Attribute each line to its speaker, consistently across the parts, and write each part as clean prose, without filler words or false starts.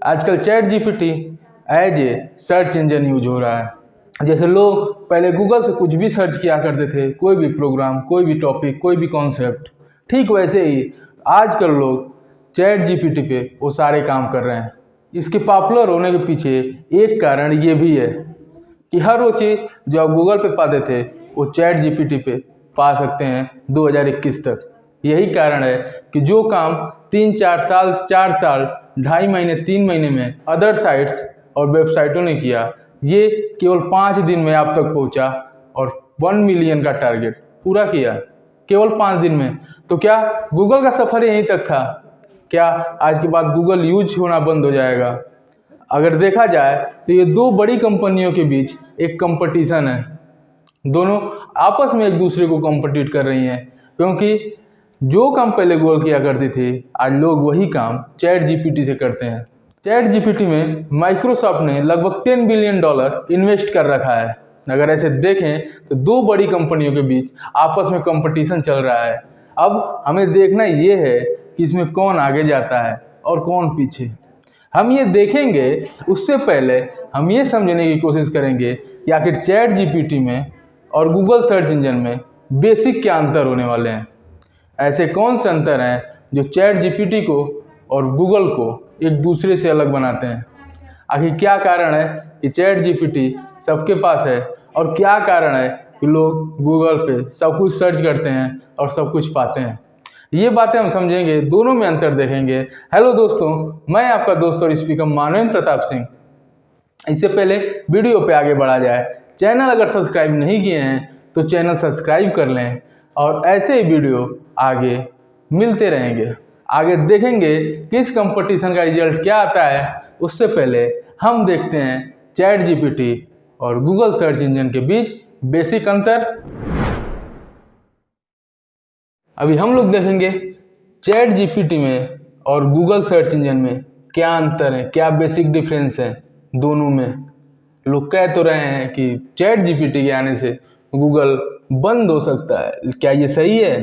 Speaker 1: आजकल chat GPT as a search engine use हो रहा है। जैसे लोग पहले गूगल से कुछ भी सर्च किया करते थे, कोई भी प्रोग्राम, कोई भी टॉपिक, कोई भी कॉन्सेप्ट, ठीक वैसे ही आजकल लोग चैट जीपीटी पे वो सारे काम कर रहे हैं। इसके पॉपुलर होने के पीछे एक कारण ये भी है कि हर वो चीज़ जो आप गूगल पे पाते थे वो चैट जीपीटी पे पा सकते हैं 2021 तक। यही कारण है कि जो काम 3-4 साल, 4 साल, 2.5 महीने, 3 महीने में अदर साइट्स और वेबसाइटों ने किया, ये केवल 5 दिन में आप तक पहुंचा और 1 मिलियन का टारगेट पूरा किया केवल 5 दिन में। तो क्या गूगल का सफ़र यहीं तक था? क्या आज के बाद गूगल यूज होना बंद हो जाएगा? अगर देखा जाए तो ये दो बड़ी कंपनियों के बीच एक कंपटीशन है। दोनों आपस में एक दूसरे को कॉम्पिटिट कर रही हैं, क्योंकि जो काम पहले गूगल किया करती थी आज लोग वही काम चैट जीपीटी से करते हैं। चैट जीपीटी में माइक्रोसॉफ्ट ने लगभग $10 बिलियन इन्वेस्ट कर रखा है। अगर ऐसे देखें तो दो बड़ी कंपनियों के बीच आपस में कंपटीशन चल रहा है। अब हमें देखना ये है कि इसमें कौन आगे जाता है और कौन पीछे। हम ये देखेंगे, उससे पहले हम ये समझने की कोशिश करेंगे कि आखिर चैट जीपीटी में और गूगल सर्च इंजन में बेसिक क्या अंतर होने वाले हैं। ऐसे कौन से अंतर हैं जो चैट जीपीटी को और गूगल को एक दूसरे से अलग बनाते हैं। आखिर क्या कारण है कि चैट जीपीटी सबके पास है और क्या कारण है कि लोग गूगल पे सब कुछ सर्च करते हैं और सब कुछ पाते हैं। ये बातें हम समझेंगे, दोनों में अंतर देखेंगे। हेलो दोस्तों, मैं आपका दोस्त और स्पीकर मानवेंद्र प्रताप सिंह। इससे पहले वीडियो पे आगे बढ़ा जाए, चैनल अगर सब्सक्राइब नहीं किए हैं तो चैनल सब्सक्राइब कर लें और ऐसे ही वीडियो आगे मिलते रहेंगे। आगे देखेंगे कि इस कंपटीशन का रिजल्ट क्या आता है। उससे पहले हम देखते हैं चैट जीपीटी और गूगल सर्च इंजन के बीच बेसिक अंतर। अभी हम लोग देखेंगे चैट जीपीटी में और गूगल सर्च इंजन में क्या अंतर है, क्या बेसिक डिफरेंस है दोनों में। लोग कह तो रहे हैं कि चैट जीपीटी के आने से गूगल बंद हो सकता है। क्या ये सही है?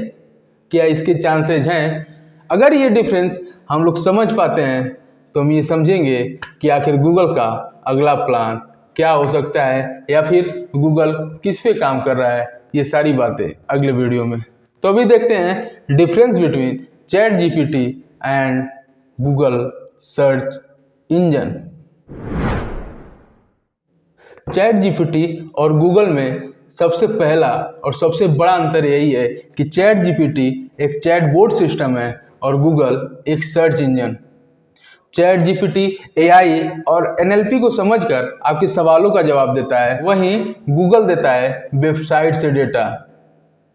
Speaker 1: क्या इसके चांसेस हैं? अगर ये डिफरेंस हम लोग समझ पाते हैं तो हम ये समझेंगे कि आखिर गूगल का अगला प्लान क्या हो सकता है या फिर गूगल किस पे काम कर रहा है। ये सारी बातें अगले वीडियो में। तो अभी देखते हैं difference between chat GPT and Google search engine. Chat GPT और गूगल में सबसे पहला और सबसे बड़ा अंतर यही है कि चैट जीपीटी एक चैटबॉट सिस्टम है और गूगल एक search engine. Chat GPT AI और एनएलपी को समझकर आपके सवालों का जवाब देता है, वहीं गूगल देता है वेबसाइट से डेटा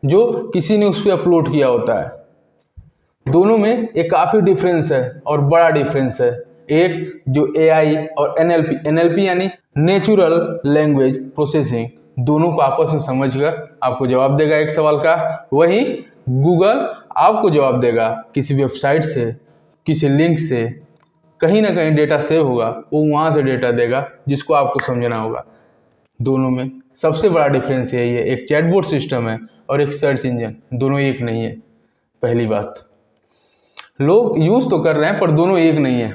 Speaker 1: जो किसी ने उस पर अपलोड किया होता है। दोनों में एक काफ़ी डिफरेंस है और बड़ा डिफरेंस है। एक जो एआई और एनएलपी यानी नेचुरल लैंग्वेज प्रोसेसिंग, दोनों को आपस में समझकर आपको जवाब देगा एक सवाल का। वहीं गूगल आपको जवाब देगा किसी वेबसाइट से, किसी लिंक से, कहीं ना कहीं डेटा सेव होगा, वो वहाँ से डेटा देगा जिसको आपको समझना होगा। दोनों में सबसे बड़ा डिफरेंस यही है, एक चैटबॉट सिस्टम है और एक सर्च इंजन, दोनों एक नहीं है। पहली बात, लोग यूज तो कर रहे हैं पर दोनों एक नहीं है।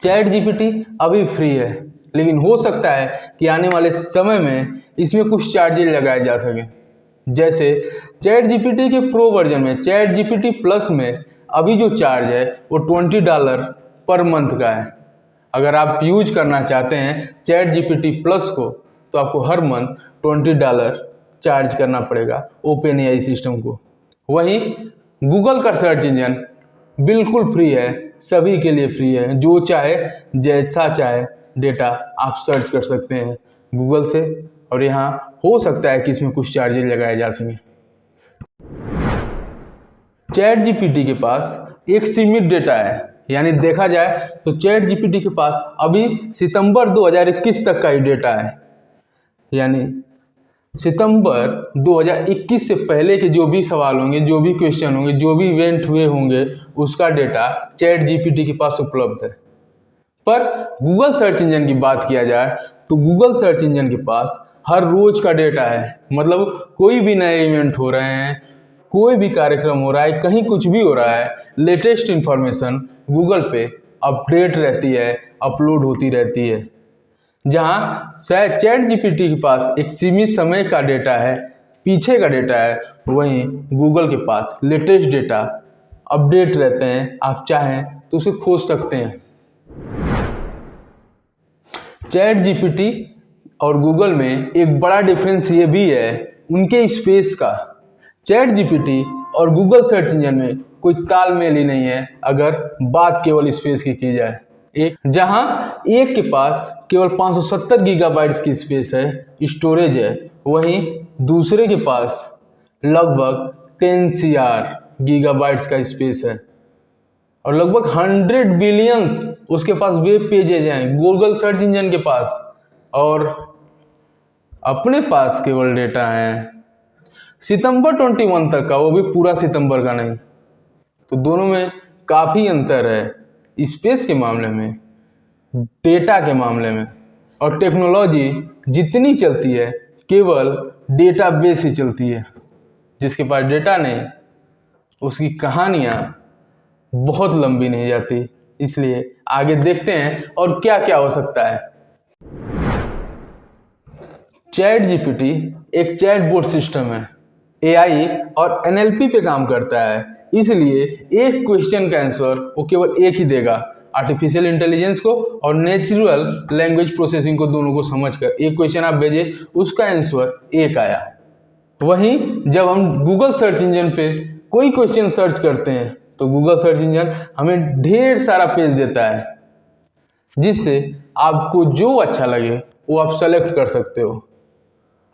Speaker 1: चैट जीपीटी अभी फ्री है, लेकिन हो सकता है कि आने वाले समय में इसमें कुछ चार्जेस लगाए जा सकें। जैसे चैट जीपीटी के प्रो वर्जन में, चैट जीपीटी प्लस में अभी जो चार्ज है वो $20 पर मंथ का है। अगर आप यूज करना चाहते हैं चैट जीपीटी प्लस को तो आपको हर मंथ $20 चार्ज करना पड़ेगा ओपन एआई सिस्टम को। वहीं गूगल का सर्च इंजन बिल्कुल फ्री है, सभी के लिए फ्री है। जो चाहे जैसा चाहे डेटा आप सर्च कर सकते हैं गूगल से, और यहाँ हो सकता है कि इसमें कुछ चार्जेस लगाए जा सकें। चैट जीपीटी के पास एक सीमित डेटा है, यानी देखा जाए तो चैट जीपीटी के पास अभी सितंबर 2021 तक का ही डेटा है। यानी सितंबर 2021 से पहले के जो भी सवाल होंगे, जो भी क्वेश्चन होंगे, जो भी इवेंट हुए होंगे, उसका डेटा चैट जीपीटी के पास उपलब्ध है। पर गूगल सर्च इंजन की बात किया जाए तो गूगल सर्च इंजन के पास हर रोज का डेटा है। मतलब कोई भी नए इवेंट हो रहे हैं, कोई भी कार्यक्रम हो रहा है, कहीं कुछ भी हो रहा है, लेटेस्ट इन्फॉर्मेशन गूगल पे अपडेट रहती है, अपलोड होती रहती है। जहाँ शायद ChatGPT के पास एक सीमित समय का डेटा है, पीछे का डेटा है, वहीं गूगल के पास लेटेस्ट डेटा अपडेट रहते हैं। आप चाहें तो उसे खोज सकते हैं। ChatGPT और गूगल में एक बड़ा डिफरेंस ये भी है उनके स्पेस का। ChatGPT और गूगल सर्च इंजन में कोई तालमेल ही नहीं है अगर बात केवल स्पेस की जाए। जहां एक के पास केवल 570 गीगाबाइट्स की स्पेस है, स्टोरेज है, वहीं दूसरे के पास लगभग 10 CR गीगाबाइट्स का स्पेस है और लगभग 100 बिलियंस उसके पास वेब पेजेज हैं गूगल सर्च इंजन के पास, और अपने पास केवल डेटा है सितंबर 21 तक का, वो भी पूरा सितंबर का नहीं। तो दोनों में काफ़ी अंतर है स्पेस के मामले में, डेटा के मामले में। और टेक्नोलॉजी जितनी चलती है केवल डेटाबेस ही चलती है। जिसके पास डेटा नहीं उसकी कहानियाँ बहुत लंबी नहीं जाती। इसलिए आगे देखते हैं और क्या क्या हो सकता है। ChatGPT एक चैटबॉट सिस्टम है, AI और NLP पे काम करता है। इसलिए एक क्वेश्चन का आंसर वो केवल एक ही देगा। आर्टिफिशियल इंटेलिजेंस को और नेचुरल लैंग्वेज प्रोसेसिंग को, दोनों को समझकर एक क्वेश्चन आप भेजे, उसका आंसर एक आया। वहीं जब हम गूगल सर्च इंजन पे कोई क्वेश्चन सर्च करते हैं तो गूगल सर्च इंजन हमें ढेर सारा पेज देता है, जिससे आपको जो अच्छा लगे वो आप सेलेक्ट कर सकते हो।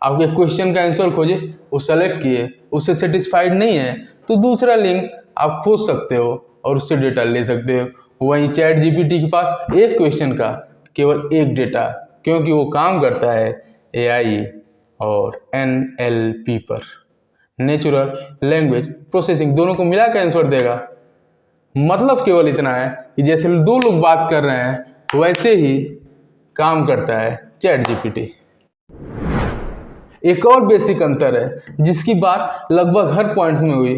Speaker 1: आपके क्वेश्चन का आंसर खोजे, वो सेलेक्ट किए, उससे सेटिस्फाइड नहीं है तो दूसरा लिंक आप खोज सकते हो और उससे डेटा ले सकते हो। वहीं ChatGPT के पास एक क्वेश्चन का केवल एक डेटा, क्योंकि वो काम करता है AI और NLP पर, नेचुरल लैंग्वेज प्रोसेसिंग, दोनों को मिला के आंसर देगा। मतलब केवल इतना है कि जैसे दो लोग बात कर रहे हैं वैसे ही काम करता है ChatGPT। एक और बेसिक अंतर है जिसकी बात लगभग हर पॉइंट में हुई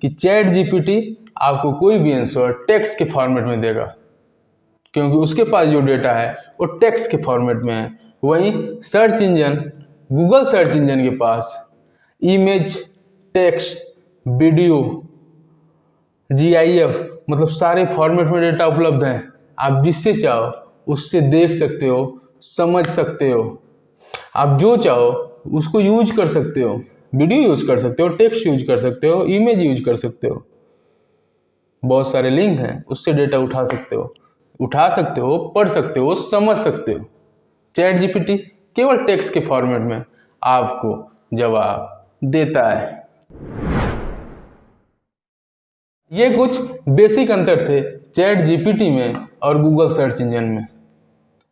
Speaker 1: कि ChatGPT आपको कोई भी आंसर टेक्स्ट के फॉर्मेट में देगा, क्योंकि उसके पास जो डेटा है वो टेक्स्ट के फॉर्मेट में है। वहीं search engine, Google search engine के पास इमेज, टेक्स्ट, वीडियो, GIF मतलब सारे फॉर्मेट में डेटा उपलब्ध हैं। आप जिससे चाहो उससे देख सकते हो, समझ सकते हो। आप जो चाहो उसको यूज कर सकते हो, वीडियो यूज कर सकते हो, टेक्स्ट यूज कर सकते हो, इमेज यूज कर सकते हो। बहुत सारे लिंक हैं, उससे डेटा उठा सकते हो, पढ़ सकते हो, समझ सकते हो। ChatGPT केवल टेक्स्ट के फॉर्मेट में आपको जवाब देता है। ये कुछ बेसिक अंतर थे ChatGPT में और गूगल सर्च इंजन में।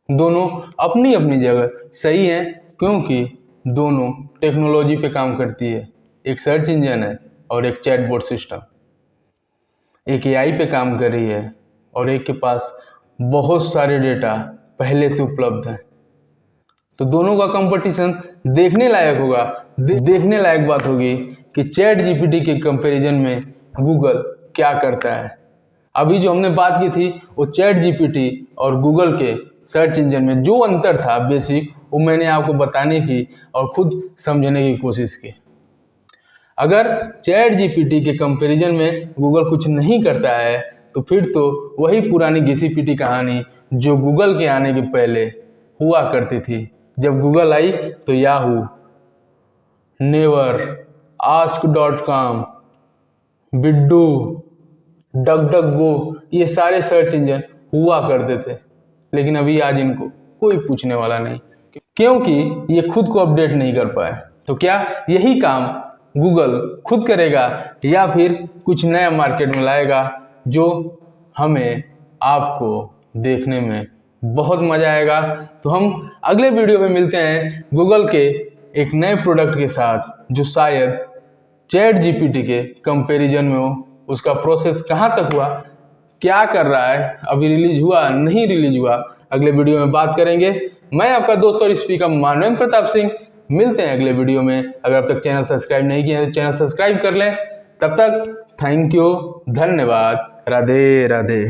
Speaker 1: दोनों अपनी अपनी जगह सही हैं, क्योंकि दोनों टेक्नोलॉजी पे काम करती है। एक सर्च इंजन है और एक चैटबॉट सिस्टम। एक AI पे काम कर रही है और एक के पास बहुत सारे डेटा पहले से उपलब्ध है। तो दोनों का कंपटीशन देखने लायक होगा। देखने लायक बात होगी कि ChatGPT के कंपैरिजन में गूगल क्या करता है। अभी जो हमने बात की थी वो ChatGPT और गूगल के सर्च इंजन में जो अंतर था बेसिक, वो मैंने आपको बताने की और खुद समझने की कोशिश की। अगर ChatGPT के कंपैरिजन में गूगल कुछ नहीं करता है तो फिर तो वही पुरानी घिसी पिटी कहानी जो गूगल के आने के पहले हुआ करती थी। जब गूगल आई तो याहू, नेवर, ask.com, बिड्डू, डकडकगो, ये सारे सर्च इंजन हुआ करते थे। लेकिन अभी आज इनको कोई पूछने वाला नहीं, क्योंकि ये खुद को अपडेट नहीं कर पाए। तो क्या यही काम गूगल खुद करेगा या फिर कुछ नया मार्केट में लाएगा जो हमें आपको देखने में बहुत मजा आएगा। तो हम अगले वीडियो में मिलते हैं गूगल के एक नए प्रोडक्ट के साथ जो शायद ChatGPT के कंपैरिजन में हो। उसका प्रोसेस कहाँ तक हुआ, क्या कर रहा है, अभी रिलीज हुआ नहीं रिलीज हुआ, अगले वीडियो में बात करेंगे। मैं आपका दोस्त और स्पीकर मानवेंद्र प्रताप सिंह। मिलते हैं अगले वीडियो में। अगर अब तक चैनल सब्सक्राइब नहीं किया है तो चैनल सब्सक्राइब कर लें। तब तक थैंक यू, धन्यवाद, राधे राधे।